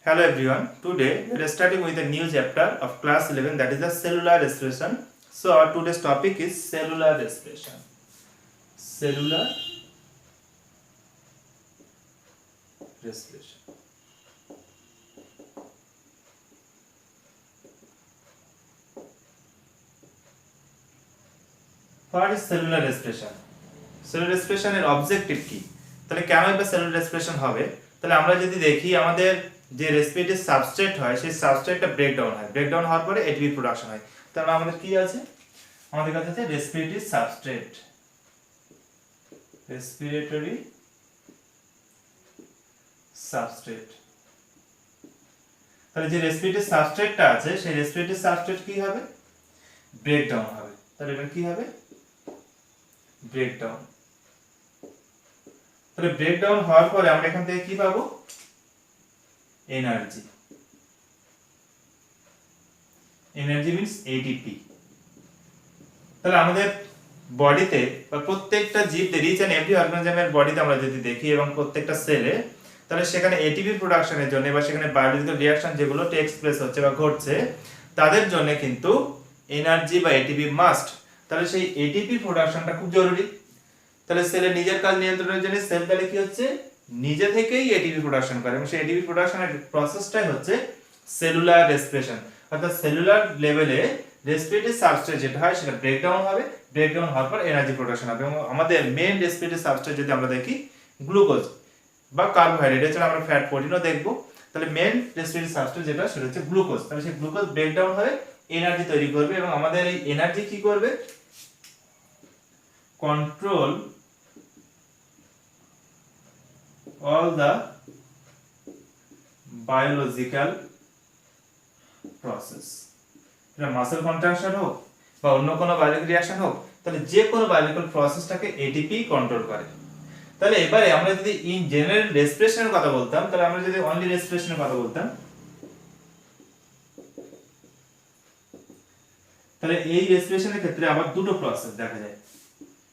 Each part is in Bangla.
Hello everyone. Today we are starting with a new chapter of class 11, that is the cellular respiration. So our today's topic is cellular respiration. Cellular respiration. What is cellular respiration? Cellular respiration এর অবজেক্টিভ কি? তাহলে কেন এটা সেলুলার রেসপিরেশন হবে? তাহলে আমরা যদি দেখি আমাদের যে রেসপিরেটরি সাবস্ট্রেট হয় সেই সাবস্ট্রেটটা ব্রেকডাউন হয়, ব্রেকডাউন হওয়ার পরে এটিপি প্রোডাকশন হয়। তাহলে আমাদের কি আছে, আমাদের কাছে আছে রেসপিরেটরি সাবস্ট্রেট, রেসপিরেটরি সাবস্ট্রেট। তাহলে যে রেসপিরেটরি সাবস্ট্রেটটা আছে সেই রেসপিরেটরি সাবস্ট্রেট কি হবে, ব্রেকডাউন হবে। তাহলে এটা কি হবে, ব্রেকডাউন। তাহলে ব্রেকডাউন হওয়ার পরে আমরা এখান থেকে কি পাবো, এনার্জি। Energy means ATP. তাহলে আমাদের বডিতে বা প্রত্যেকটা জীবতে, রিচ এন্ড এভরি অর্গানিজমের বডিতে আমরা যদি দেখি এবং প্রত্যেকটা সেলে, তাহলে সেখানে এটিপি প্রোডাকশনের জন্য বা সেখানে বায়োলজিক্যাল রিঅ্যাকশন যেগুলো টেক্স প্লেস হচ্ছে বা ঘটছে তাদের জন্য কিন্তু এনার্জি বা এটিপি মাস্ট। তাহলে সেই এটিপি প্রোডাকশনটা খুব জরুরি। তাহলে সেলের নিজের কাজ নিয়ন্ত্রণের জন্য সেল তাহলে কি হচ্ছে, নিজে থেকেই এটিপি প্রোডাকশন করে এবং সেই এটিপি প্রোডাকশনের প্রসেসটাই হচ্ছে সেলুলার রেসপিরেশন। অর্থাৎ সেলুলার লেভেলে রেসপিরেটরি সাবস্ট্রেট যেটা হয় সেটা ব্রেকডাউন হবে, ব্রেকডাউন হওয়ার পর এনার্জি প্রোডাকশন হবে। এবং আমাদের মেইন রেসপিরেটরি সাবস্ট্রেট যদি আমরা দেখি গ্লুকোজ বা কার্বোহাইড্রেট, এছাড়া আমরা ফ্যাট প্রোটিনও দেখবো। তাহলে মেইন রেসপিরেটরি সাবস্ট্রেট যেটা সেটা হচ্ছে গ্লুকোজ। তাহলে সেই গ্লুকোজ ব্রেকডাউন হয়ে এনার্জি তৈরি করবে এবং আমাদের এই এনার্জি কি করবে, control all the biological process, এটা মাসেল কন্ট্রাকশন হোক বা অন্য কোনো বায়োলজিক্যাল রিঅ্যাকশন হোক, তাহলে যে কোনো বায়োলজিক্যাল প্রসেসটাকে এটিপি কন্ট্রোল করে। তাহলে এবারে আমরা যদি ইন জেনারেল রেসপিরেশনের কথা বলতাম, তাহলে আমরা যদি অনলি রেসপিরেশনের কথা বলতাম, তাহলে এই রেসপিরেশনের ক্ষেত্রে আবার দুটো প্রসেস দেখা যায়।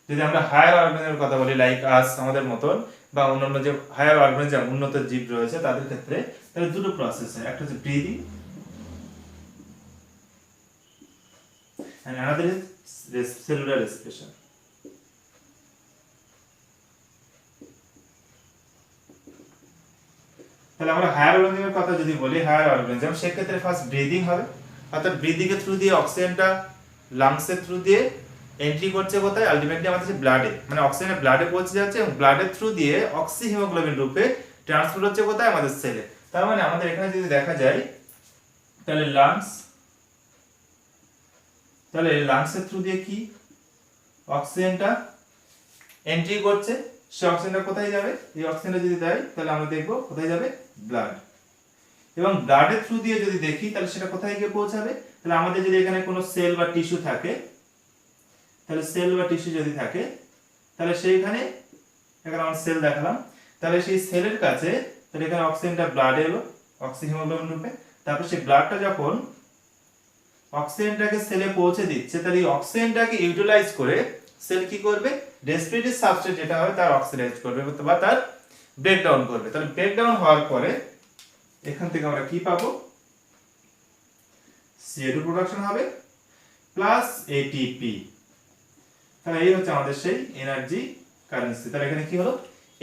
যদি আমরা হায়ার অর্গানিজমের কথা বলি, লাইক আস, আমাদের মতন, বা অন্যান্য যে হায়ার অর্গানিজম উন্নত জীব রয়েছে তাদের ক্ষেত্রে, তাহলে দুটো প্রসেস হয়। একটা হচ্ছে breathing and another is cellular respiration. তাহলে আমরা হায়ার অর্গানিজমের কথা যদি বলি, হায়ার অর্গানিজম সেক্ষেত্রে ফার্স্ট ব্রিদিং হবে। অর্থাৎ ব্রিদিং এর থ্রু দিয়ে অক্সিজেনটা লাংসের থ্রু দিয়ে এন্ট্রি করছে কোথায়, আলটিমেটলি আমাদের ব্লাডে, মানে অক্সিজেন ব্লাডে পৌঁছে যাচ্ছে এবং ব্লাডের থ্রু দিয়ে অক্সি হিমোগ্লোবিন রূপে ট্রান্সফার হচ্ছে কোথায়, আমাদের সেলে। তার মানে আমাদের এখানে যদি দেখা যায়, তাহলে লাংস, তাহলে লাংসের থ্রু দিয়ে কি অক্সিজেনটা এন্ট্রি করছে, সেই অক্সিজেনটা কোথায় যাবে, এই অক্সিজেনটা যদি দেয় তাহলে আমরা দেখবো কোথায় যাবে, ব্লাড। এবং ব্লাডের থ্রু দিয়ে যদি দেখি তাহলে সেটা কোথায় গিয়ে পৌঁছাবে, তাহলে আমাদের যদি এখানে কোনো সেল বা টিস্যু থাকে, তাহলে সেল বা টিস্যু যদি থাকে তাহলে সেইখানে, এখানে আমরা সেল দেখালাম, তাহলে সেই সেলের কাছে, তাহলে এখানে অক্সিজেনটা ব্লাডে এলো অক্সি হিমোগ্লোবিন রূপে। তারপর সেই ব্লাডটা যখন অক্সিজেনটাকে সেলে পৌঁছে দিচ্ছে, তাহলে এই অক্সিজেনটাকে ইউটিলাইজ করে সেল কি করবে, রেসপিরেটরি সাবস্ট্রেট যেটা হয় তার অক্সিডাইজ করবে বা তার ব্রেকডাউন করবে। তাহলে ব্রেকডাউন হওয়ার পরে এখান থেকে আমরা কি পাবো, CO2 প্রোডাকশন হবে প্লাস এটিপি। তাহলে এই হচ্ছে আমাদের সেই এনার্জি কারেন্সি। তাহলে এখানে কি হলো,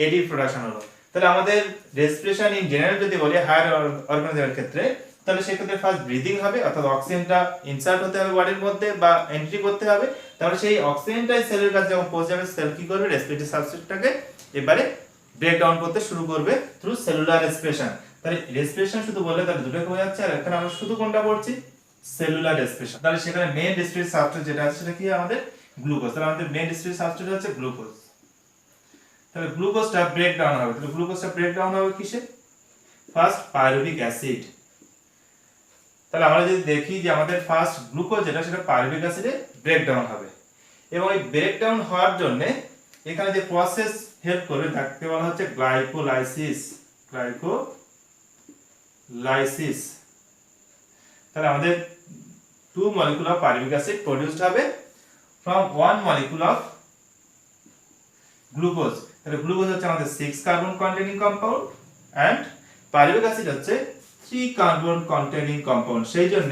এটিপি প্রোডাকশন হলো। তাহলে আমাদের রেসপিরেশন ইন জেনারেল যদি বলি হায়ার অর্গানিজমের ক্ষেত্রে, তাহলে সেক্ষেত্রে ফার্স্ট ব্রিদিং হবে, অর্থাৎ অক্সিজেনটা ইনসার্ট হতে হবে বডির মধ্যে বা এন্ট্রি করতে হবে। তাহলে সেই অক্সিজেনটাই সেলের কাছে যখন পৌঁছে যাবে, সেল কি করবে, রেসপিরেটরি সাবস্ট্রেটটাকে এবারে ব্রেকডাউন করতে শুরু করবে থ্রু সেলুলার রেসপিরেশন। তাহলে রেসপিরেশন শুধু বললে তাহলে দুটো হয়ে যাচ্ছে, আর এখানে আমরা শুধু কোনটা পড়ছি, সেলুলার রেসপিরেশন। তাহলে সেখানে মেইন রেসপিরেটরি সাবস্ট্রেট যেটা আছে সেটা কি আমাদের গ্লুকোজ। তাহলে আমাদের মেইন রেসপিরেটরি সাবস্ট্রেট হচ্ছে গ্লুকোজ। তাহলে গ্লুকোজটা ব্রেকডাউন হবে, তাহলে গ্লুকোজটা ব্রেকডাউন হবে কিসে, ফার্স্ট পাইরুভিক অ্যাসিড। তাহলে আমরা যদি দেখি যে আমাদের ফার্স্ট গ্লুকোজ যেটা সেটা পাইরুভিক অ্যাসিডে ব্রেকডাউন হবে। এবং এই ব্রেকডাউন হওয়ার জন্য এখানে যে প্রসেস হেল্প করবে তাকে বলা হচ্ছে গ্লাইকোলাইসিস, গ্লাইকোলাইসিস। তাহলে আমাদের 2 molecule of pyruvic acid produced হবে from 1 molecule of গ্লুকোজ। তাহলে গ্লুকোজ হচ্ছে আমাদের 6 carbon containing compound and pyruvic acid হচ্ছে 3 কার্বন কন্টেনিং কম্পাউন্ড, সেই জন্য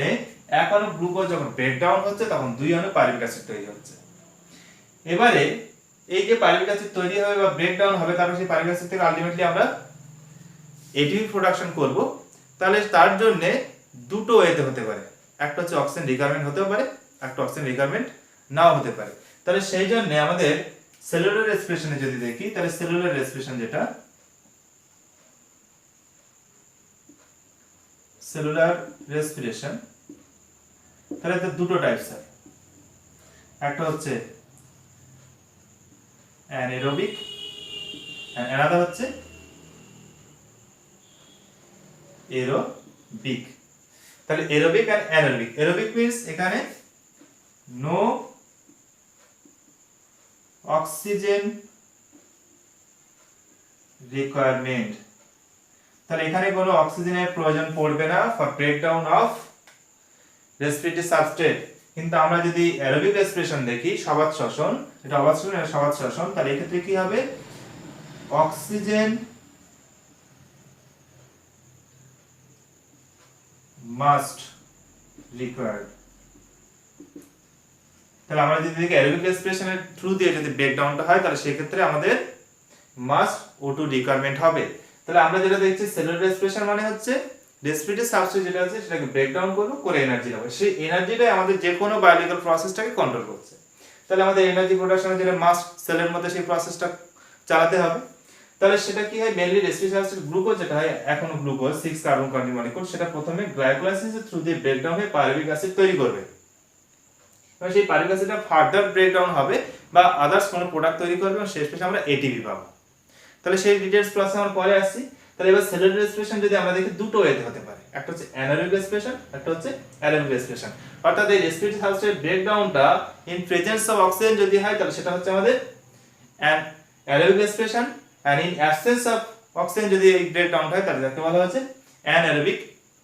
এক অণু গ্লুকোজ যখন ব্রেকডাউন হচ্ছে তখন 2 অণু পাইরুভিক অ্যাসিড তৈরি হচ্ছে। এবারে এই যে পাইরুভিক অ্যাসিড তৈরি হবে বা ব্রেকডাউন হবে, তারপর সেই পাইরুভিক অ্যাসিড থেকে আলটিমেটলি আমরা এটিপি প্রোডাকশন করব। তাহলে তার জন্য দুটো ওয়েতে হতে পারে, একটা হচ্ছে অক্সিজেন রিকোয়ারমেন্ট হতে পারে, একটা অক্সিজেন রিকোয়ারমেন্ট নাও হতে পারে। তাহলে সেই জন্য আমাদের সেলুলার রেসপিরেশনে যদি দেখি, তাহলে সেলুলার রেসপিরেশন যেটা সেলুলার রেসপিরেশন, তাহলে তো দুটো টাইপস হয়, একটা হচ্ছে অ্যানারোবিক এন্ড অ্যানাদার হচ্ছে এরোবিক। তাহলে aerobic and anaerobic. Aerobic means এখানে নো অক্সিজেন রিকোয়ারমেন্ট, তাহলে এখানে কোনো অক্সিজেনের প্রয়োজন পড়বে না for breakdown of respiratory substrate. কিন্তু আমরা যদি অ্যারোবিক রেসপিরেশন দেখি, সবাত শ্বসন, এটা অবাত শ্বসন এটা সবাত শ্বসন, তাহলে এই ক্ষেত্রে কি হবে, অক্সিজেন মাস্ট রিকোয়ার্ড। তাহলে আমরা যদি দেখি অ্যারোবিক রেসপিরেশনের থ্রু দিয়ে যদি ব্রেকডাউনটা হয়, তাহলে সেই ক্ষেত্রে আমাদের মাস্ট O2 রিকোয়ারমেন্ট হবে। তাহলে আমরা যেটা দেখছি সেলুলার রেসপিরেশন মানে হচ্ছে রেসপিরেটরি সাবস্ট্রেট যেটা আছে সেটাকে ব্রেকডাউন করব, করে এনার্জি নেব, সেই এনার্জিটাই আমাদের যে কোনো বায়োলজিক্যাল প্রসেসটাকে কন্ট্রোল করছে। তাহলে আমাদের এনার্জি প্রোডাকশনের জন্য মাস্ট সেলের মধ্যে সেই প্রসেসটা চালাতে হবে। তাহলে সেটা কি হয়, মেইনলি রেসপিরেটরি সাবস্ট্রেট গ্লুকোজ যেটা হয়, এখনো গ্লুকোজ 6 কার্বন কন্টেনিং মলিকিউল, সেটা প্রথমে গ্লাইকোলাইসিসের থ্রু দিয়ে ব্রেকডাউন হয়ে পাইরুভিক অ্যাসিড তৈরি করবে। এবং সেই পাইরুভিক অ্যাসিডটা ফার্দার ব্রেকডাউন হবে বা আদার্স কোনো প্রোডাক্ট তৈরি করবে এবং শেষমেশে আমরা এটিপি পাবো। তাহলে সেই ডিটেইলস প্রসেস আমরা পরে আসছি। তাহলে এবার সেলুলার রেসপিরেশন যদি আমরা দেখি, দুটো ওয়েতে হতে পারে, একটা হচ্ছে অ্যানারোবিক রেসপিরেশন, একটা হচ্ছে অ্যারোবিক রেসপিরেশন। অর্থাৎ এই রেসপিরেটরি সাবস্ট্রেট ব্রেকডাউনটা ইন প্রেজেন্স অফ অক্সিজেন যদি হয়, তাহলে সেটা হচ্ছে আমাদের aerobic respiration, and in absence of oxygen যদি এই ব্রেকডাউন হয়, তাহলে যাকে বলা হচ্ছে অ্যানারোবিক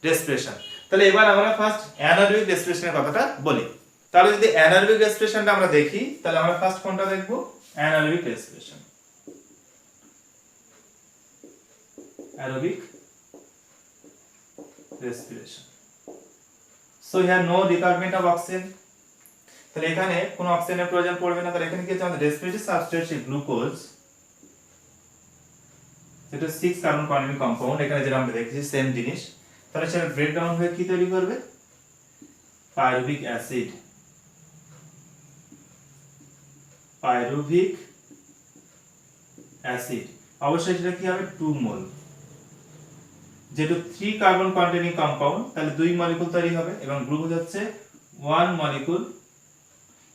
রেসপিরেশন। তাহলে এবার আমরা ফার্স্ট অ্যানারোবিক রেসপিরেশনের কথাটা বলি। তাহলে যদি অ্যানারোবিক রেসপিরেশনটা আমরা দেখি, তাহলে আমরা ফার্স্ট কোনটা দেখব, anaerobic respiration. Aerobic respiration. So here no requirement of oxygen. তাহলে এখানে কোনো অক্সিজেনের প্রয়োজন পড়বে না। তাহলে এখানে কি হচ্ছে, আমাদের রেসপিরেটরি সাবস্ট্রেট সেই গ্লুকোজ, যেটা 6 কার্বন কন্টেনিং কম্পাউন্ড, এখানে যেটা আমরা দেখেছি সেম জিনিস, তাহলে সেটা ব্রেকডাউন হয়ে কি তৈরি করবে, পাইরুভিক অ্যাসিড। পাইরুভিক অ্যাসিড অবশ্যই সেটা কি হবে, 2 মোল, যেহেতু 3 কার্বন কন্টেনিং কম্পাউন্ড, তাহলে 2 মলিকিউল তৈরি হবে এবং গ্লুকোজ হচ্ছে 1 মলিকিউল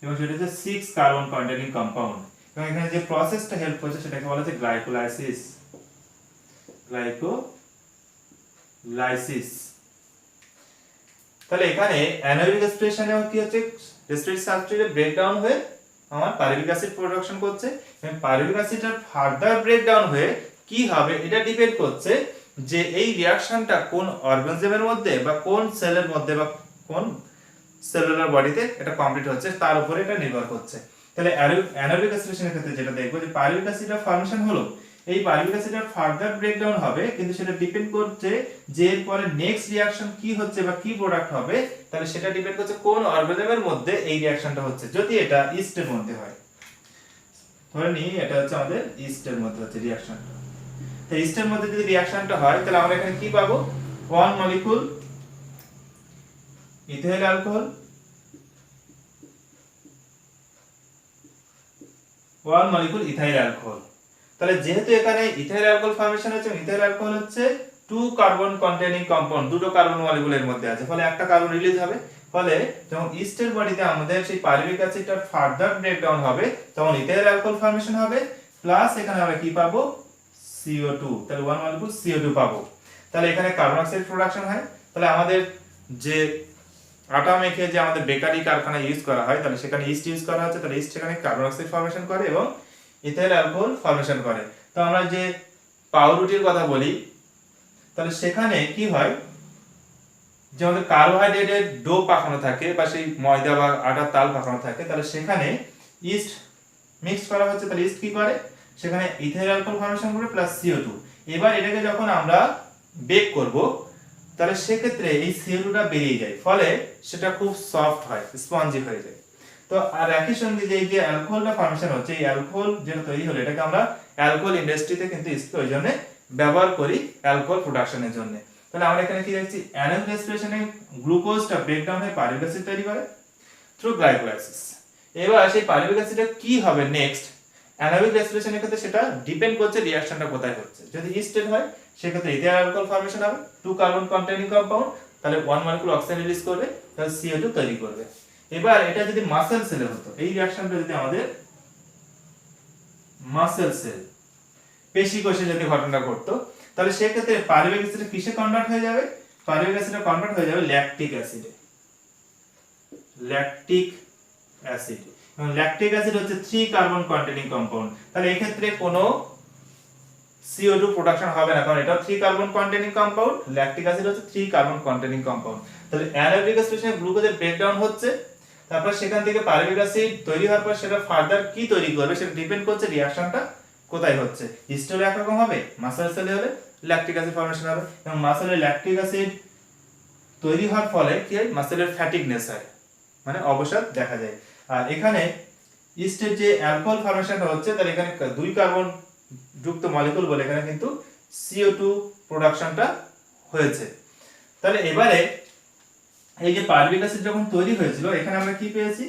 এবং সেটা হচ্ছে 6 কার্বন কন্টেনিং কম্পাউন্ড। এবং এখানে যে প্রসেসটা হেল্প করছে সেটাকে বলা হচ্ছে গ্লাইকোলাইসিস। গ্লাইকোলাইসিস। তাহলে এখানে অ্যানারোবিক রেসপিরেশনেও কি হচ্ছে, রেসপিরেটরি সাবস্ট্রেট ব্রেকডাউন হয়ে আমার পাইরুভিক অ্যাসিড প্রোডাকশন করছে এবং পাইরুভিক অ্যাসিডটা ফার্দার ব্রেকডাউন হয়ে কি হবে, এটা ডিপেন্ড করছে যে এই রিঅ্যাকশনটা কোন অর্গানিজমের মধ্যে বা কোন সেলের মধ্যে বা কোন সেলুলার বডিতে এটা কমপ্লিট হচ্ছে, তার উপরে এটা নির্ভর করছে। তাহলে অ্যানারোবিক রেসপিরেশনের ক্ষেত্রে যেটা দেখবো, যে পাইরুভিক অ্যাসিডের ফর্মেশন হলো, এই পাইরুভিক অ্যাসিডের ফার্দার ব্রেকডাউন হবে, কিন্তু সেটা ডিপেন্ড করছে যে এরপরে নেক্সট রিঅ্যাকশন কি হচ্ছে বা কি প্রোডাক্ট হবে, তাহলে সেটা ডিপেন্ড করছে কোন অর্গানিজমের মধ্যে এই রিঅ্যাকশনটা হচ্ছে। যদি এটা ইস্টের মধ্যে হয়, ধরে নিই এটা হচ্ছে আমাদের ইস্টের মধ্যে হচ্ছে রিঅ্যাকশনটা, তো ইস্টের মধ্যে যদি রিঅ্যাকশনটা হয়, তাহলে আমরা এখানে কি পাবো, 1 molecule ethyl alcohol, 1 molecule ethyl alcohol. তাহলে যেহেতু এখানে ইথাইল অ্যালকোহল ফর্মেশন হচ্ছে, ইথাইল অ্যালকোহল হচ্ছে 2 কার্বন কন্টেনিং কম্পাউন্ড, দুটো কার্বন মলিকিউলের মধ্যে আছে, ফলে একটা কার্বন রিলিজ হবে। ফলে যখন ইস্টের বডিতে আমাদের সেই পাইরুভিক অ্যাসিডটা ফার্দার ব্রেকডাউন হবে, তখন ইথাইল অ্যালকোহল ফর্মেশন হবে, প্লাস এখানে আমরা কি পাবো, CO2। তাহলে 1 মলিকিউল CO2 পাবো। তাহলে এখানে কার্বন অক্সাইড প্রোডাকশন হয়। তাহলে আমাদের যে আটা মেখে যে আমাদের বেকারি কারখানায় ইউজ করা হয়, তাহলে সেখানে ইস্ট ইউজ করা হচ্ছে, তাহলে ইস্ট সেখানে কার্বন অক্সাইড ফর্মেশন করে এবং ইথাইল অ্যালকোহল ফর্মেশন করে। তো আমরা যে পাউরুটির কথা বলি, তাহলে সেখানে কি হয়, যে আমাদের কার্বোহাইড্রেটের ডো পাকানো থাকে বা সেই ময়দা বা আটার তাল পাকানো থাকে, তাহলে সেখানে ইস্ট মিক্স করা হচ্ছে, তাহলে ইস্ট কি করে, সেখানে ইথাইল অ্যালকোহল ফর্মেশন করে প্লাস CO2। এবার এটাকে যখন আমরা বেক করব, তাহলে সেক্ষেত্রে এই CO2টা বেরিয়ে যায়, ফলে সেটা খুব সফট হয়, স্পঞ্জি হয়ে যায়। তো আর একই সঙ্গে যে এই যে অ্যালকোহলটা ফর্মেশন হচ্ছে, এই অ্যালকোহল যেটা তৈরি হলো এটাকে আমরা অ্যালকোহল ইন্ডাস্ট্রিতে কিন্তু প্রয়োজনে ব্যবহার করি অ্যালকোহল প্রোডাকশনের জন্য। তাহলে আমরা এখানে কি দেখছি, অ্যানারোবিক রেসপিরেশনে গ্লুকোজটা ব্রেকডাউন হয়ে পাইরুভিক অ্যাসিড তৈরি করে থ্রু গ্লাইকোলাইসিস। এবার সেই পাইরুভিক অ্যাসিডটা কি হবে নেক্সট, অ্যানারোবিক রেসপিরেশনের ক্ষেত্রে সেটা ডিপেন্ড করছে রিঅ্যাকশনটা কোথায় হচ্ছে। যদি ইস্টেট হয় সেক্ষেত্রে ইথিল অ্যালকোহল ফর্মেশন হবে, 2 কার্বন কন্টেইনিং কম্পাউন্ড, তাহলে 1 মলিকুল অক্সিজেন রিলিজ করবে, তাহলে CO2 তৈরি করবে। এবার এটা যদি মাসেল সেলে হতো, এই রিঅ্যাকশনটা যদি আমাদের মাসেল সেল পেশি কোষে যদি ঘটনা ঘটতো, তাহলে সেই ক্ষেত্রে পাইরুভিক অ্যাসিড কিসে কনভার্ট হয়ে যাবে, পাইরুভিক অ্যাসিডে কনভার্ট হয়ে যাবে ল্যাকটিক অ্যাসিডে। ল্যাকটিক অ্যাসিড, এবং ল্যাকটিক অ্যাসিড হচ্ছে 3 কার্বন কন্টেইনিং কম্পাউন্ড। তাহলে এই ক্ষেত্রে কোনো CO2 প্রোডাকশন হবে না, কারণ এটা 3 carbon containing compound, lactic acid হচ্ছে 3 কার্বন কন্টেইনিং কম্পাউন্ড। তাহলে অ্যানারোবিক রেসপিরেশনে গ্লুকোজের ব্রেকডাউন হচ্ছে, তারপর সেখান থেকে পাইরুভিক অ্যাসিড তৈরি হওয়ার পর সেটা ফার্দার কি তৈরি করবে সেটা ডিপেন্ড করছে রিঅ্যাকশনটা কোথায় হচ্ছে। হিস্টোরে একরকম হবে, মাসেল সেলে হলে ল্যাকটিক অ্যাসিড ফর্মেশন হবে, এবং মাসেলে ল্যাকটিক অ্যাসিড তৈরি হওয়ার ফলে কি হয়, মাসেলের ফ্যাটিকনেস হয়, মানে অবসাদ দেখা যায়। আর এখানে ইস্টের যে অ্যালকোহল ফর্মেশনটা হচ্ছে, তাহলে এখানে 2 কার্বন যুক্ত মলিকুল বলে এখানে কিন্তু CO2 প্রোডাকশনটা হয়েছে। তাহলে এবারে এই যে পাইরুভিক অ্যাসিড যখন তৈরি হয়েছিল, এখানে আমরা কি পেয়েছি,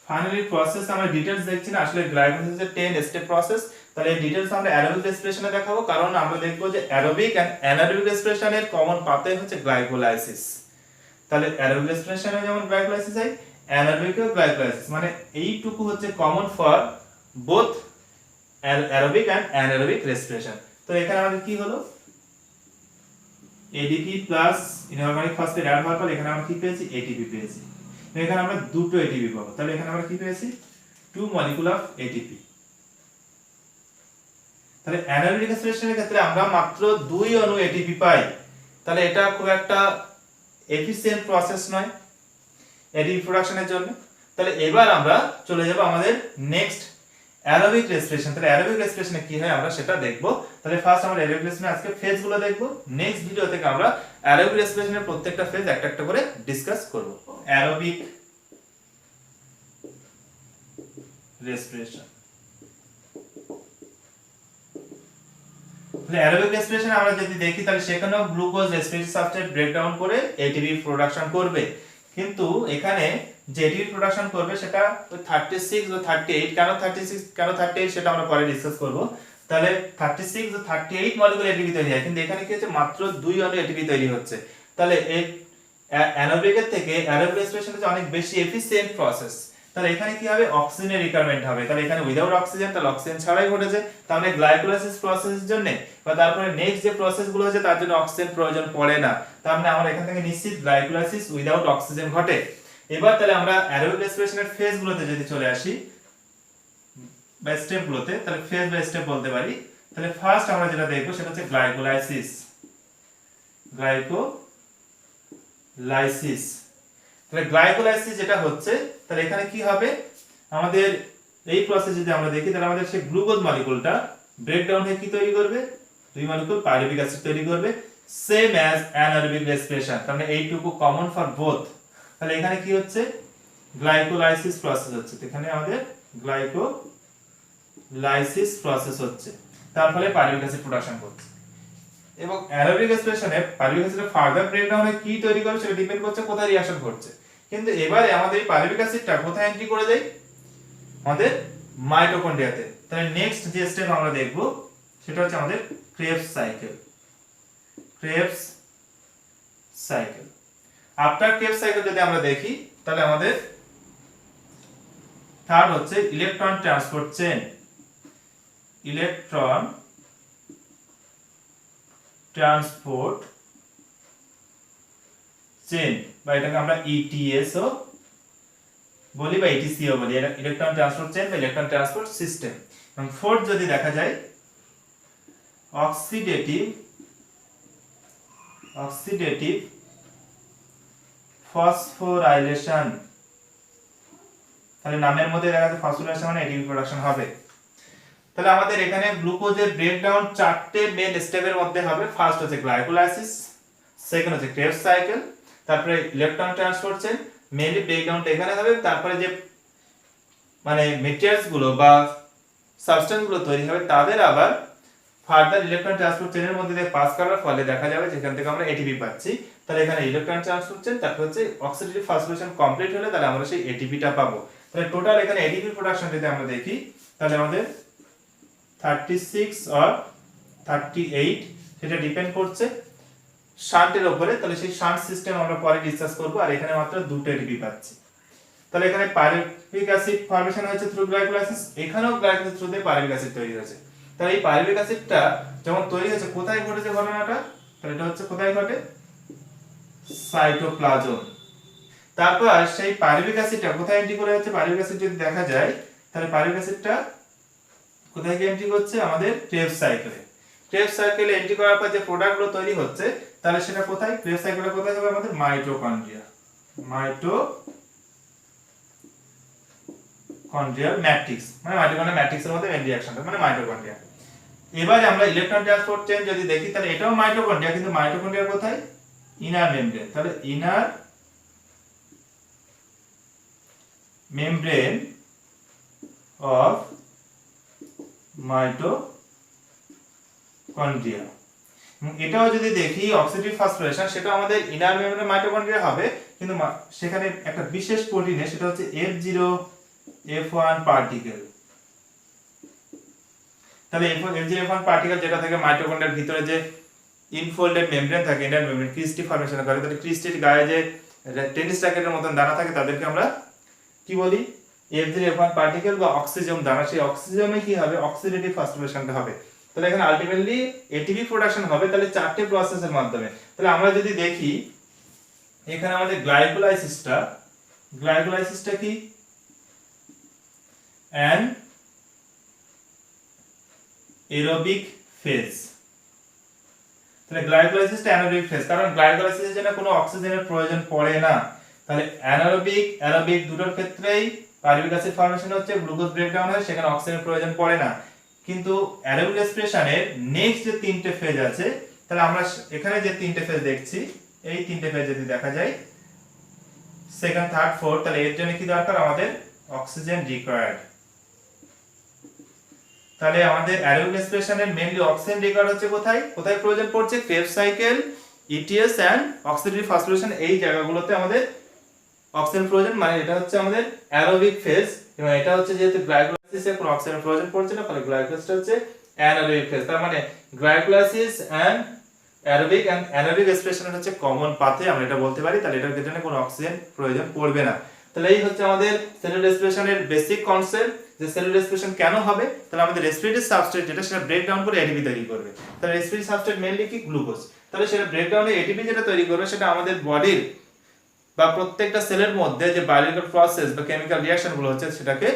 ফাইনালি প্রসেস আমরা ডিটেইলস দেখছি না, আসলে গ্লাইকোলাইসিসের 10 স্টেপ প্রসেস। তাহলে এই ডিটেইলস আমরা অ্যারোবিক রেসপিরেশনে দেখাবো, কারণ আমরা দেখব যে অ্যারোবিক এন্ড অ্যানারোবিক রেসপিরেশনের কমন পাথওয়ে হচ্ছে গ্লাইকোলাইসিস। তাহলে অ্যারোবিক রেসপিরেশনে যেমন গ্লাইকোলাইসিস হয়, অ্যানারোবিকেও গ্লাইকোলাইসিস, মানে এইটুকু হচ্ছে common for both aerobic and anaerobic respiration. তো এখানে আমাদের কি হলো, ADP plus inorganic phosphate add হওয়ার পর এখানে আমরা কি পেয়েছি, ATP পেয়েছি। এখানে আমরা দুটো ATP পাবো, তাহলে এখানে আমরা কি পেয়েছি, 2 মলিকুল অফ ATP। তাহলে অ্যানারোবিক রেসপিরেশনের ক্ষেত্রে আমরা মাত্র 2 অণু ATP পাই, তাহলে এটা খুব একটা এফিশিয়েন্ট প্রসেস নয় ATP প্রোডাকশনের জন্য। তাহলে এবার আমরা চলে যাব আমাদের নেক্সট অ্যারোবিক রেসপিরেশন। তাহলে অ্যারোবিক রেসপিরেশনে কি হয় আমরা সেটা দেখব। তাহলে ফার্স্ট আমরা অ্যারোবিক রেসপিরেশনে আজকে ফেজগুলো দেখব, নেক্সট ভিডিও থেকে আমরা অ্যারোবিক রেসপিরেশনের প্রত্যেকটা ফেজ একটা একটা করে ডিসকাস করব। অ্যারোবিক রেসপিরেশন, তাহলে অ্যারোবিক রেসপিরেশন আমরা যদি দেখি, তাহলে সেখানেও গ্লুকোজ রেসপিরেটরি সাবস্ট্রেট ব্রেকডাউন করে ATP প্রোডাকশন করবে, কিন্তু এখানে যে ATP প্রোডাকশন করবে সেটা 36 ও 38, কেন 36 কেন 38 সেটা আমরা পরে ডিসকাস করব। তাহলে 36 ও 38 মলিকুল ATP তৈরি হয়, কিন্তু এখানে কি হচ্ছে, মাত্র 2 অণু ATP তৈরি হচ্ছে। তাহলে এই অ্যানারোবিকের থেকে অ্যারোবিক রেসপিরেশন হচ্ছে অনেক বেশি এফিশিয়েন্ট প্রসেস। তাহলে এখানে কি হবে, অক্সিজেনের রিকোয়ারমেন্ট হবে, তাহলে এখানে উইদাউট অক্সিজেন, তাহলে অক্সিজেন ছাড়াই ঘটেছে, তাহলে গ্লাইকোলাইসিস প্রসেসের জন্য বা তারপরে নেক্সট যে প্রসেসগুলো হচ্ছে তার জন্য অক্সিজেন প্রয়োজন পড়ে না, তার মানে আমরা এখান থেকে নিশ্চিত গ্লাইকোলাইসিস উইদাউট অক্সিজেন ঘটে। এবার তাহলে আমরা অ্যারোবিক রেসপিরেশনের ফেজগুলোতে যদি চলে আসি বা স্টেপগুলোতে, তাহলে ফেজ বাই স্টেপ বলতে পারি। তাহলে ফার্স্ট আমরা যেটা দেখব সেটা হচ্ছে গ্লাইকোলাইসিস। গ্লাইকোলাইসিস, তাহলে গ্লাইকোলাইসিস যেটা হচ্ছে, তাহলে এখানে কি হবে, আমাদের এই প্রসেস যদি আমরা দেখি, তাহলে আমাদের সেই গ্লুকোজ মলিকুলটা ব্রেকডাউন হয়ে কি তৈরি করবে, 2 মলিকুল পাইরুভিক অ্যাসিড তৈরি করবে, সেম অ্যাজ অ্যানারোবিক রেসপিরেশন, তার মানে এইটুকু কমন ফর বোথ। তাহলে এখানে কি হচ্ছে, গ্লাইকোলাইসিস প্রসেস হচ্ছে, এখানে আমাদের গ্লাইকোলাইসিস প্রসেস হচ্ছে, তার ফলে পাইরুভিক অ্যাসিড প্রোডাকশন করছে। এবং অ্যারোবিক রেসপিরেশনে পাইরুভিক অ্যাসিডের ফার্দার ব্রেকডাউনে কি তৈরি করবে সেটা ডিপেন্ড করছে কোথায় রিঅ্যাকশন ঘটছে। কিন্তু এবারে আমাদের এই পাইরুভিক অ্যাসিডটা কোথায় এন্ট্রি করে যায়, আমাদের মাইটোকন্ড্রিয়াতে। তাহলে নেক্সট যে স্টেপ আমরা দেখব সেটা হচ্ছে আমাদের Krebs cycle. Krebs cycle, after Krebs cycle যদি আমরা দেখি, তাহলে আমাদের থার্ড হচ্ছে electron transport chain. Electron transport chain, বা এটাকে আমরা ETS ও বলি বা ETC ও বলি, এটা ইলেকট্রন ট্রান্সপোর্ট চেইন বা ইলেকট্রন ট্রান্সপোর্ট সিস্টেম। এবং ফোর্থ যদি দেখা যায় অক্সিডেটিভ ফসফোরাইলেশন, তাহলে নামের মধ্যে দেখা যাচ্ছে ফসফোরাইলেশন মানে ATP প্রোডাকশন হবে। তাহলে আমাদের এখানে গ্লুকোজের ব্রেকডাউন 4টে মেন স্টেপের মধ্যে হবে। ফার্স্ট হচ্ছে গ্লাইকোলাইসিস, সেকেন্ড হচ্ছে ক্রেবস সাইকেল, তারপরে ইলেকট্রন ট্রান্সপোর্ট চেইন, মেইনলি ব্রেকডাউনটা এখানে হবে, তারপরে যে মানে মেটেরিয়ালস গুলো বা সাবস্টেন্স গুলো তৈরি হবে তাদের আবার ফার্দার ইলেকট্রন ট্রান্সপোর্ট চেইনের মধ্যে দিয়ে পাস করার ফলে দেখা যাবে যেখান থেকে আমরা এটিপি পাচ্ছি। তাহলে এখানে ইলেকট্রন ট্রান্সপোর্ট চেইন, তারপর হচ্ছে অক্সিডেটিভ ফসফোরিলেশন কমপ্লিট হলে তাহলে আমরা সেই এটিপিটা পাবো। তাহলে টোটাল এখানে এটিপি প্রোডাকশন যদি আমরা দেখি তাহলে আমাদের 36 অর 38 সেটা ডিপেন্ড করছে শান্টের উপরে। তাহলে সেই শান্ট সিস্টেম আমরা পরে ডিসকাস করব। আর এখানে মাত্র দুটো এটিপি পাচ্ছি। তাহলে এখানে পাইরুভিক অ্যাসিড ফর্মেশন হয়েছে থ্রু গ্লাইকোলাইসিস, এখানেও গ্লাইকোলাইসিস থ্রু দিয়ে পাইরুভিক অ্যাসিড তৈরি হয়েছে। তাহলে এই পাইরুভিক অ্যাসিডটা যখন তৈরি হয়েছে কোথায় ঘটেছে ঘটনাটা? তাহলে এটা হচ্ছে কোথায় ঘটে? সাইটোপ্লাজম। তারপর সেই পাইরুভিক অ্যাসিডটা কোথায় এন্ট্রি করে হচ্ছে? পাইরুভিক অ্যাসিড যদি দেখা যায় তাহলে পাইরুভিক অ্যাসিডটা কোথায় গিয়ে এন্ট্রি করছে? আমাদের ক্রেবস সাইকেলে। ক্রেবস সাইকেলে এন্ট্রি করার পর যে প্রোডাক্টগুলো তৈরি হচ্ছে তাহলে সেটা কোথায়? ক্রেবস সাইকেলে কোথায় হবে? আমাদের মাইটোকন্ড্রিয়া, মাইটোকন্ড্রিয়াল ম্যাট্রিক্স, মানে মাইটোকন্ড্রিয়াল ম্যাট্রিক্সের মধ্যে মেইন রিঅ্যাকশনটা মানে মাইটোকন্ড্রিয়া। এবারে আমরা ইলেকট্রন ট্রান্সপোর্ট চেইন যদি দেখি তাহলে এটাও মাইটোকন্ড্রিয়া, কিন্তু মাইটোকন্ড্রিয়া কোথায়? Inner membrane. তাহলে ইনার মেমব্রেন অফ মাইটোকন্ড্রিয়া। এটাও যদি দেখি অক্সিডেটিভ ফসফোরিলেশন, সেটা আমাদের ইনার মেমব্রেন মাইটোকন্ড্রিয়া হবে, কিন্তু সেখানে একটা বিশেষ প্রোটিনে সেটা হচ্ছে F0F1 পার্টিকেল। তাহলে F0F1 পার্টিকেল যেটা থেকে মাইটোকন্ড্রিয়ার ভিতরে যে ইনফোল্ডেড মেমব্রেন থাকে, ইনার মেমব্রেন ক্রিস্টি ফর্মেশন করে, তাহলে ক্রিস্টির গায়ে যে টেনিস র্যাকেটের মতন দানা থাকে তাদেরকে আমরা কি বলি? F0F1 পার্টিকেল বা অক্সিজম দানা। সেই অক্সিজমে কি হবে? অক্সিডেটিভ ফসফোরিলেশনটা হবে। তাহলে এখানে আলটিমেটলি এটিপি প্রোডাকশন হবে তাহলে চারটি প্রসেসের মাধ্যমে। তাহলে আমরা যদি দেখি এখানে আমাদের গ্লাইকোলাইসিসটা কি? An aerobic phase. তাহলে গ্লাইকোলাইসিসটা অ্যানারোবিক ফেজ, কারণ গ্লাইকোলাইসিসের জন্য কোনো অক্সিজেনের প্রয়োজন পড়ে না। তাহলে অ্যানারোবিক অ্যারোবিক দুটোর ক্ষেত্রেই পাইরুভিক অ্যাসিড ফর্মেশন হচ্ছে, গ্লুকোজ ব্রেকডাউন হয়, সেখানে অক্সিজেনের প্রয়োজন পড়ে না। কিন্তু অ্যারোবিক রেসপিরেশনের নেক্সট যে তিনটে ফেজ আছে, তাহলে আমরা এখানে যে তিনটে ফেজ দেখছি এই তিনটে ফেজ যদি দেখা যায় সেকেন্ড, থার্ড, ফোর্থ, তাহলে এর জন্য কি দরকার? আমাদের অক্সিজেন রিকোয়ার্ড। তাহলে আমাদের অ্যারোবিক রেসপিরেশনের মেইনলি অক্সিজেন রিকোয়ার্ড হচ্ছে কোথায় কোথায় প্রয়োজন পড়ছে? Krebs cycle, ETS and oxidative phosphorylation, এই জায়গাগুলোতে আমাদের অক্সিজেন প্রয়োজন। মানে এটা হচ্ছে আমাদের অ্যারোবিক ফেজ, এবং এটা হচ্ছে যেহেতু গ্লাইকোলাইসিসে কোনো অক্সিজেনের প্রয়োজন পড়ছে না, ফলে গ্লাইকোলাইসিসটা হচ্ছে অ্যানারোবিক ফেজ। তার মানে glycolysis and aerobic and anaerobic respiration হচ্ছে কমন পাথে, আমরা এটা বলতে পারি। তাহলে এটার জন্য কোনো অক্সিজেন প্রয়োজন পড়বে না। তাহলে এই হচ্ছে আমাদের সেলুলার রেসপিরেশনের বেসিক কনসেপ্ট, যে সেলুলার রেসপিরেশন কেন হবে? তাহলে আমাদের রেসপিরেটরি সাবস্ট্রেট যেটা সেটা ব্রেক ডাউন করে এটিপি তৈরি করবে। তাহলে রেসপিরেটরি সাবস্ট্রেট মেইনলি কি? গ্লুকোজ। তাহলে সেটা ব্রেক ডাউনে এটিপি যেটা তৈরি করবে সেটা আমাদের বডির বা প্রত্যেকটা সেলের মধ্যে যে বায়োলজিক্যাল প্রসেস বা কেমিক্যাল রিঅ্যাকশন গুলো হচ্ছে সেটাকে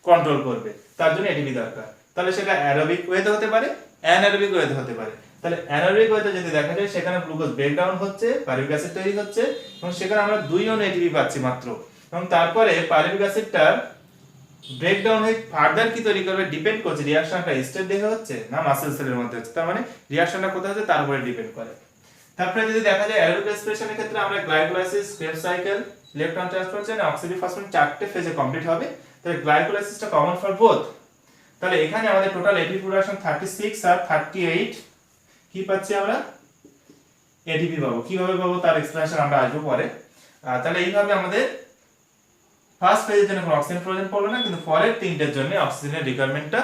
কন্ট্রোল করবে। তার জন্য এটিপি দরকার। তাহলে সেটা অ্যারোবিক ওয়েতে হতে পারে, অ্যানারোবিক ওয়েতে হতে পারে। তাহলে অ্যানারোবিক ওয়েতে যদি দেখা যায় সেখানে গ্লুকোজ ব্রেকডাউন হচ্ছে, পাইরুভিক অ্যাসিড তৈরি হচ্ছে, এবং সেখানে আমরা 2 অণু এটিপি পাচ্ছি মাত্র। এবং তারপরে পাইরুভিক অ্যাসিডটা ব্রেকডাউন হয়ে ফার্দার কি তৈরি করবে ডিপেন্ড করছে রিঅ্যাকশনটা স্টেট দেখে হচ্ছে না মাসেল সেলের মধ্যে হচ্ছে। তার মানে রিঅ্যাকশনটা কোথায় হচ্ছে তার উপরে ডিপেন্ড করে। তারপরে যদি দেখা যায় অ্যারোবিক রেসপিরেশনের ক্ষেত্রে আমরা glycolysis, Krebs cycle, electron transport chain, oxidative phosphorylation চারটি ফেজে কমপ্লিট হবে। তাহলে গ্লাইকোলাইসিসটা কমন ফর বোথ। তাহলে এখানে আমাদের টোটাল এটিপি প্রোডাকশন 36 আর 38 কি পাচ্ছি আমরা? এটিপি পাবো। কিভাবে পাবো তার এক্সপ্লেনেশন আমরা আসবো পরে। তাহলে এইভাবে আমাদের ফার্স্ট ফেজের জন্য কোনো অক্সিজেন প্রয়োজন পড়লো না, কিন্তু পরের তিনটের জন্য অক্সিজেনের রিকোয়ারমেন্টটা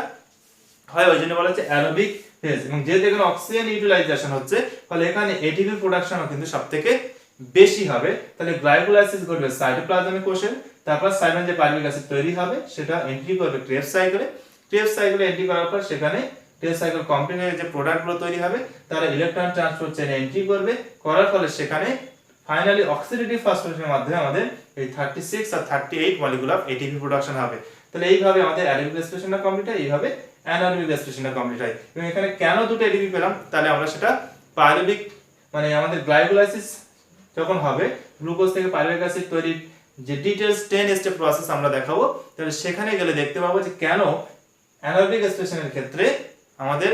হয়, ওই জন্য বলা হচ্ছে অ্যারোবিক ফেজ। এবং যেহেতু এখানে অক্সিজেন ইউটিলাইজেশন হচ্ছে ফলে এখানে এটিপি প্রোডাকশনও কিন্তু সবথেকে বেশি হবে। তাহলে গ্লাইকোলাইসিস ঘটবে সাইটোপ্লাজমিক কোষে, তারপর সাইটোপ্লাজমে যে পাইরুভিক অ্যাসিড তৈরি হবে সেটা এন্ট্রি করবে ক্রেবস সাইকেলে। ক্রেবস সাইকেলে এন্ট্রি করার পর সেখানে ক্রেবস সাইকেল কমপ্লিট হয়ে যে প্রোডাক্টগুলো তৈরি হবে তারা ইলেকট্রন ট্রান্সপোর্ট চেইনে এন্ট্রি করবে, করার ফলে সেখানে ফাইনালি অক্সিডেটিভ ফসফোরিলেশনের মাধ্যমে আমাদের এই 36 আর 38 মলিকুল অফ এটিপি প্রোডাকশন হবে। তাহলে এইভাবে আমাদের অ্যারোবিক রেসপিরেশনটা কমপ্লিট হয়, এইভাবে অ্যানারোবিক রেসপিরেশনটা কমপ্লিট হয়। এবং এখানে কেন দুটো এটিপি পেলাম? তাহলে আমরা সেটা পাইরুভিক মানে আমাদের গ্লাইকোলাইসিস যখন হবে গ্লুকোজ থেকে পাইরুভিক অ্যাসিড তৈরির যে ডিটেইলস 10 স্টেপ প্রসেস আমরা দেখাবো। তাহলে সেখানে গেলে দেখতে পাবো যে কেন অ্যানারোবিক রেসপিরেশনের ক্ষেত্রে আমাদের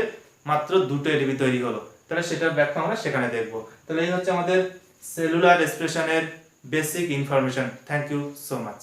মাত্র দুটো এটিপি তৈরি হলো। তাহলে সেটার ব্যাখ্যা আমরা সেখানে দেখব। তাহলে এই হচ্ছে আমাদের সেলুলার রেসপিরেশনের basic information. Thank you so much.